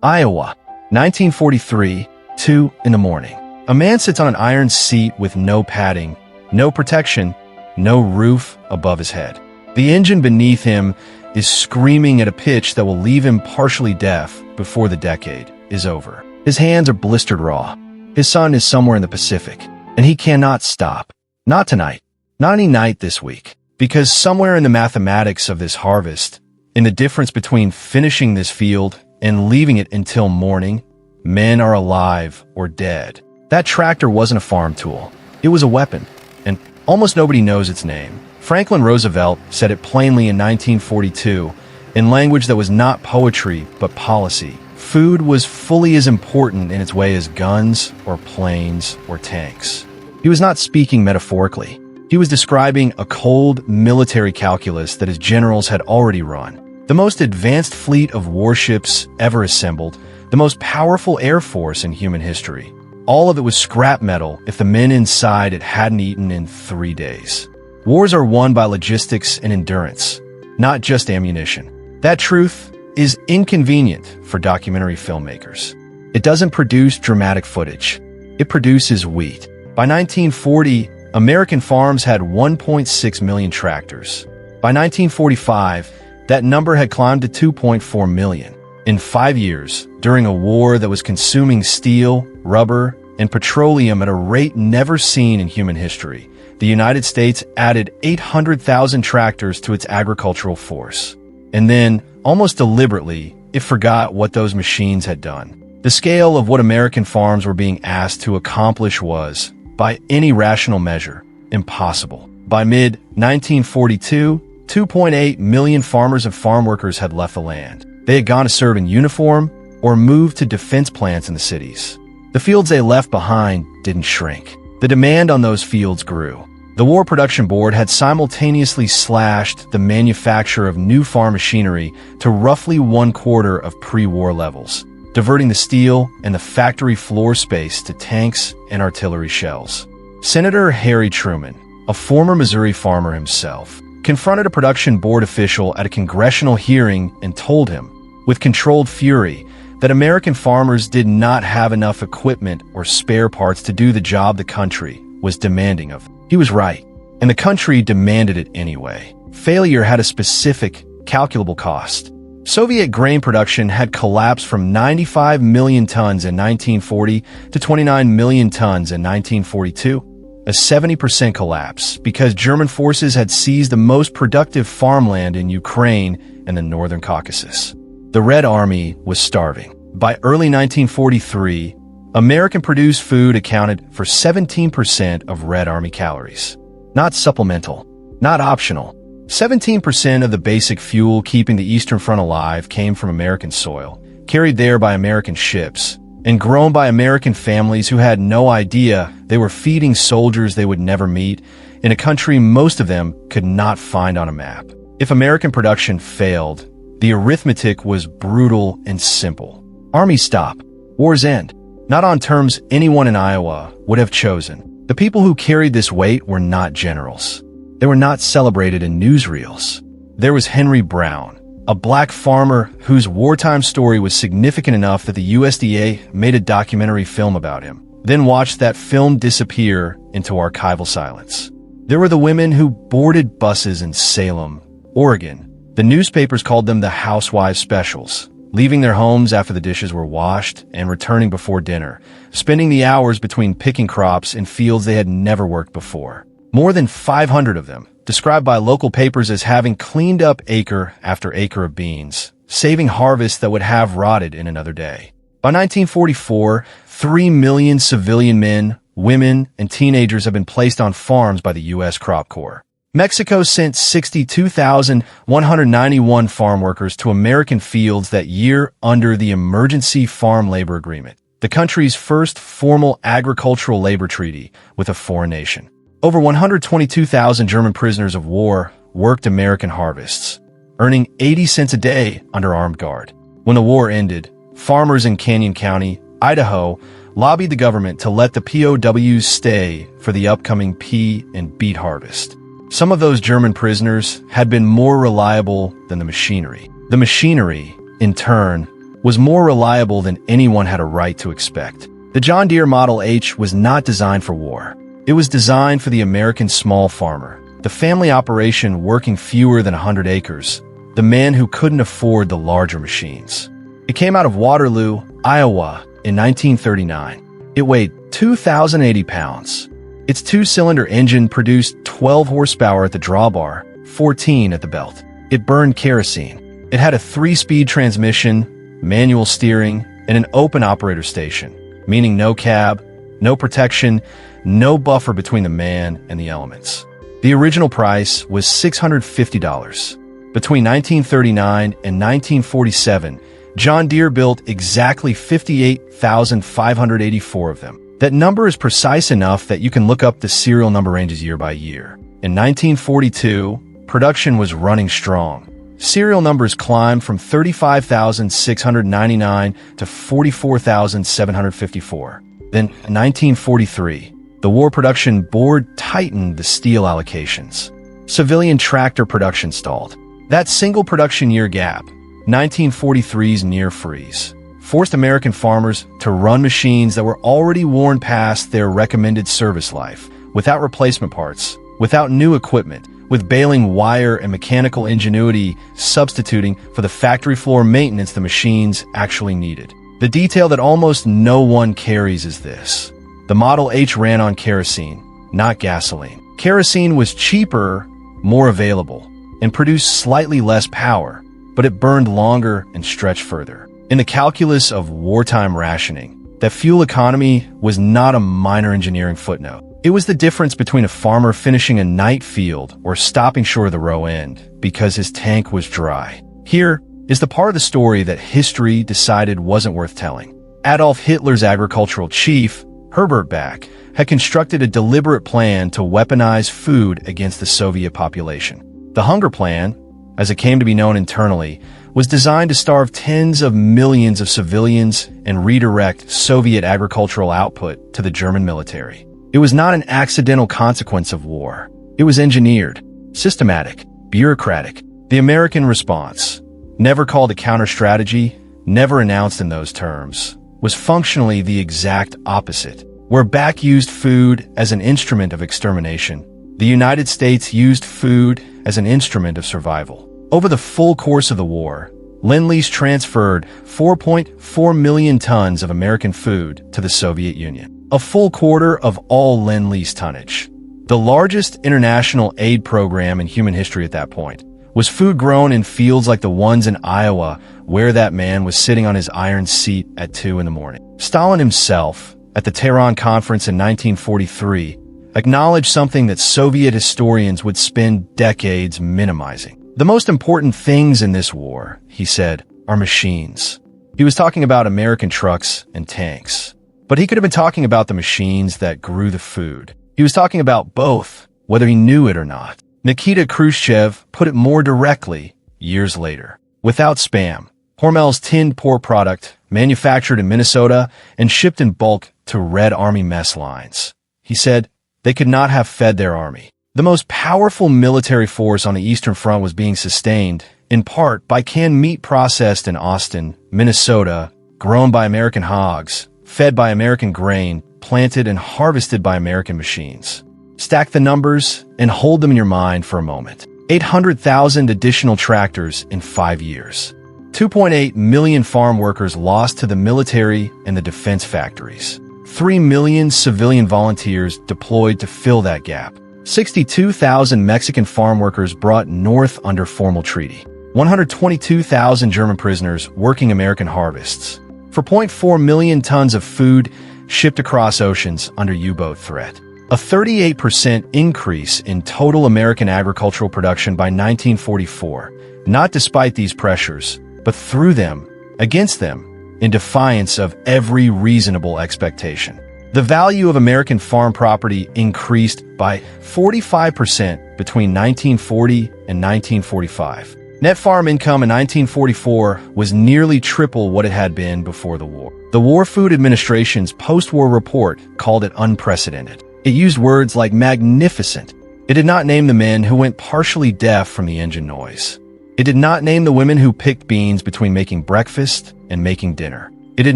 Iowa, 1943, 2 in the morning. A man sits on an iron seat with no padding, no protection, no roof above his head. The engine beneath him is screaming at a pitch that will leave him partially deaf before the decade is over. His hands are blistered raw. His son is somewhere in the Pacific, and he cannot stop. Not tonight, not any night this week, because somewhere in the mathematics of this harvest, in the difference between finishing this field and leaving it until morning, men are alive or dead. That tractor wasn't a farm tool. It was a weapon, and almost nobody knows its name. Franklin Roosevelt said it plainly in 1942, in language that was not poetry but policy. Food was fully as important in its way as guns or planes or tanks. He was not speaking metaphorically. He was describing a cold military calculus that his generals had already run. The most advanced fleet of warships ever assembled, the most powerful air force in human history. All of it was scrap metal if the men inside it hadn't eaten in 3 days. Wars are won by logistics and endurance, not just ammunition. That truth is inconvenient for documentary filmmakers. It doesn't produce dramatic footage. It produces wheat. By 1940, American farms had 1.6 million tractors. By 1945, that number had climbed to 2.4 million. In 5 years, during a war that was consuming steel, rubber, and petroleum at a rate never seen in human history, the United States added 800,000 tractors to its agricultural force. And then, almost deliberately, it forgot what those machines had done. The scale of what American farms were being asked to accomplish was, by any rational measure, impossible. By mid-1942, 2.8 million farmers and farm workers had left the land. They had gone to serve in uniform or moved to defense plants in the cities. The fields they left behind didn't shrink. The demand on those fields grew. The War Production Board had simultaneously slashed the manufacture of new farm machinery to roughly 1/4 of pre-war levels, diverting the steel and the factory floor space to tanks and artillery shells. Senator Harry Truman, a former Missouri farmer himself, confronted a production board official at a congressional hearing and told him, with controlled fury, that American farmers did not have enough equipment or spare parts to do the job the country was demanding of them. He was right, and the country demanded it anyway. Failure had a specific, calculable cost. Soviet grain production had collapsed from 95 million tons in 1940 to 29 million tons in 1942, a 70% collapse because German forces had seized the most productive farmland in Ukraine and the Northern Caucasus. The Red Army was starving. By early 1943, American-produced food accounted for 17% of Red Army calories. Not supplemental, not optional. 17% of the basic fuel keeping the Eastern Front alive came from American soil, carried there by American ships, and grown by American families who had no idea they were feeding soldiers they would never meet in a country most of them could not find on a map. If American production failed, the arithmetic was brutal and simple. Armies stop. Wars end. Not on terms anyone in Iowa would have chosen. The people who carried this weight were not generals. They were not celebrated in newsreels. There was Henry Brown, a black farmer whose wartime story was significant enough that the USDA made a documentary film about him, then watched that film disappear into archival silence. There were the women who boarded buses in Salem, Oregon. The newspapers called them the Housewives Specials, leaving their homes after the dishes were washed and returning before dinner, spending the hours between picking crops in fields they had never worked before. More than 500 of them, described by local papers as having cleaned up acre after acre of beans, saving harvests that would have rotted in another day. By 1944, 3 million civilian men, women, and teenagers have been placed on farms by the U.S. Crop Corps. Mexico sent 62,191 farm workers to American fields that year under the Emergency Farm Labor Agreement, the country's first formal agricultural labor treaty with a foreign nation. Over 122,000 German prisoners of war worked American harvests, earning 80 cents a day under armed guard. When the war ended, farmers in Canyon County, Idaho, lobbied the government to let the POWs stay for the upcoming pea and beet harvest. Some of those German prisoners had been more reliable than the machinery. The machinery, in turn, was more reliable than anyone had a right to expect. The John Deere Model H was not designed for war. It was designed for the American small farmer, the family operation working fewer than 100 acres, the man who couldn't afford the larger machines. It came out of Waterloo, Iowa, in 1939. It weighed 2,080 pounds. Its two-cylinder engine produced 12 horsepower at the drawbar, 14 at the belt. It burned kerosene. It had a 3-speed transmission, manual steering, and an open operator station, meaning no cab, no protection, no buffer between the man and the elements. The original price was $650. Between 1939 and 1947, John Deere built exactly 58,584 of them. That number is precise enough that you can look up the serial number ranges year by year. In 1942, production was running strong. Serial numbers climbed from 35,699 to 44,754. Then, in 1943, the War Production Board tightened the steel allocations. Civilian tractor production stalled. That single production year gap, 1943's near freeze, forced American farmers to run machines that were already worn past their recommended service life, without replacement parts, without new equipment, with baling wire and mechanical ingenuity substituting for the factory floor maintenance the machines actually needed. The detail that almost no one carries is this. The Model H ran on kerosene, not gasoline. Kerosene was cheaper, more available, and produced slightly less power, but it burned longer and stretched further. In the calculus of wartime rationing, that fuel economy was not a minor engineering footnote. It was the difference between a farmer finishing a night field or stopping short of the row end because his tank was dry. Here is the part of the story that history decided wasn't worth telling. Adolf Hitler's agricultural chief, Herbert Back, had constructed a deliberate plan to weaponize food against the Soviet population. The Hunger Plan, as it came to be known internally, was designed to starve tens of millions of civilians and redirect Soviet agricultural output to the German military. It was not an accidental consequence of war. It was engineered, systematic, bureaucratic. The American response, never called a counter-strategy, never announced in those terms, was functionally the exact opposite. Where Back used food as an instrument of extermination, the United States used food as an instrument of survival. Over the full course of the war, Lend-Lease transferred 4.4 million tons of American food to the Soviet Union, a full quarter of all Lend-Lease tonnage. The largest international aid program in human history at that point was food grown in fields like the ones in Iowa where that man was sitting on his iron seat at 2 in the morning. Stalin himself, at the Tehran Conference in 1943, acknowledged something that Soviet historians would spend decades minimizing. The most important things in this war, he said, are machines. He was talking about American trucks and tanks. But he could have been talking about the machines that grew the food. He was talking about both, whether he knew it or not. Nikita Khrushchev put it more directly years later. Without spam, Hormel's tinned pork product, manufactured in Minnesota and shipped in bulk to Red Army mess lines. He said they could not have fed their army. The most powerful military force on the Eastern Front was being sustained, in part, by canned meat processed in Austin, Minnesota, grown by American hogs, fed by American grain, planted and harvested by American machines. Stack the numbers and hold them in your mind for a moment. 800,000 additional tractors in 5 years. 2.8 million farm workers lost to the military and the defense factories. 3 million civilian volunteers deployed to fill that gap. 62,000 Mexican farm workers brought north under formal treaty. 122,000 German prisoners working American harvests. For 0.4 million tons of food shipped across oceans under U-boat threat. A 38% increase in total American agricultural production by 1944, not despite these pressures, but through them, against them, in defiance of every reasonable expectation. The value of American farm property increased by 45% between 1940 and 1945. Net farm income in 1944 was nearly triple what it had been before the war. The War Food Administration's post-war report called it unprecedented. It used words like magnificent. It did not name the men who went partially deaf from the engine noise. It did not name the women who picked beans between making breakfast and making dinner. It did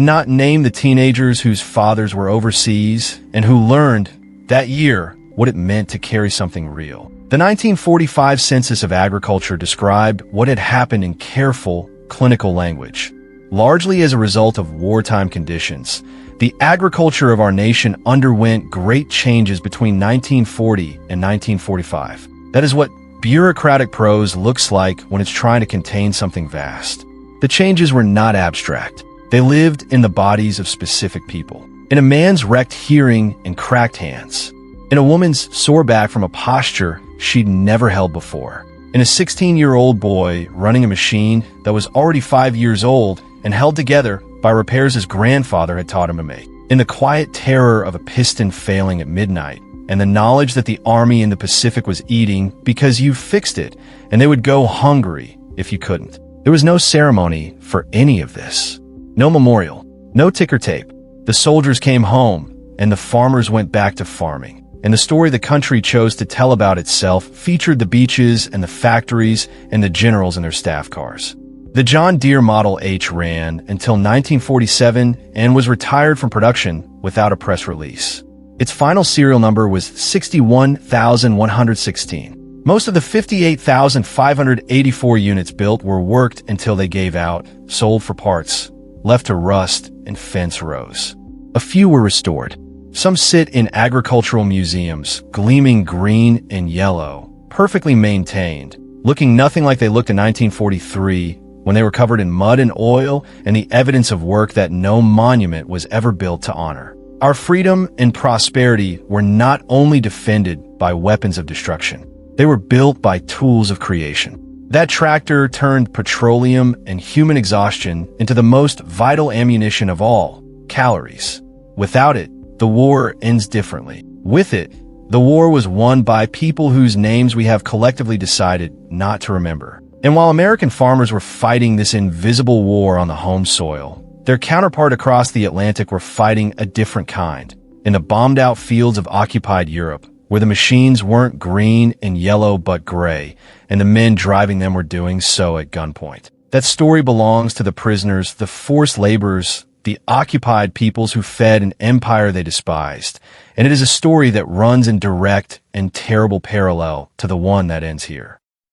not name the teenagers whose fathers were overseas and who learned that year what it meant to carry something real. The 1945 Census of Agriculture described what had happened in careful, clinical language. Largely as a result of wartime conditions, the agriculture of our nation underwent great changes between 1940 and 1945. That is what bureaucratic prose looks like when it's trying to contain something vast. The changes were not abstract. They lived in the bodies of specific people. In a man's wrecked hearing and cracked hands. In a woman's sore back from a posture she'd never held before. In a 16-year-old boy running a machine that was already 5 years old and held together by repairs his grandfather had taught him to make. In the quiet terror of a piston failing at midnight, and the knowledge that the army in the Pacific was eating because you fixed it, and they would go hungry if you couldn't. There was no ceremony for any of this. No memorial, no ticker tape. The soldiers came home, and the farmers went back to farming. And the story the country chose to tell about itself featured the beaches and the factories and the generals in their staff cars. The John Deere Model H ran until 1947 and was retired from production without a press release. Its final serial number was 61,116. Most of the 58,584 units built were worked until they gave out, sold for parts, left to rust and fence rows. A few were restored. Some sit in agricultural museums, gleaming green and yellow, perfectly maintained, looking nothing like they looked in 1943 when they were covered in mud and oil and the evidence of work that no monument was ever built to honor. Our freedom and prosperity were not only defended by weapons of destruction, they were built by tools of creation. That tractor turned petroleum and human exhaustion into the most vital ammunition of all, calories. Without it, the war ends differently. With it, the war was won by people whose names we have collectively decided not to remember. And while American farmers were fighting this invisible war on the home soil, their counterpart across the Atlantic were fighting a different kind, in the bombed-out fields of occupied Europe, where the machines weren't green and yellow but gray, and the men driving them were doing so at gunpoint. That story belongs to the prisoners, the forced laborers, the occupied peoples who fed an empire they despised, and it is a story that runs in direct and terrible parallel to the one that ends here.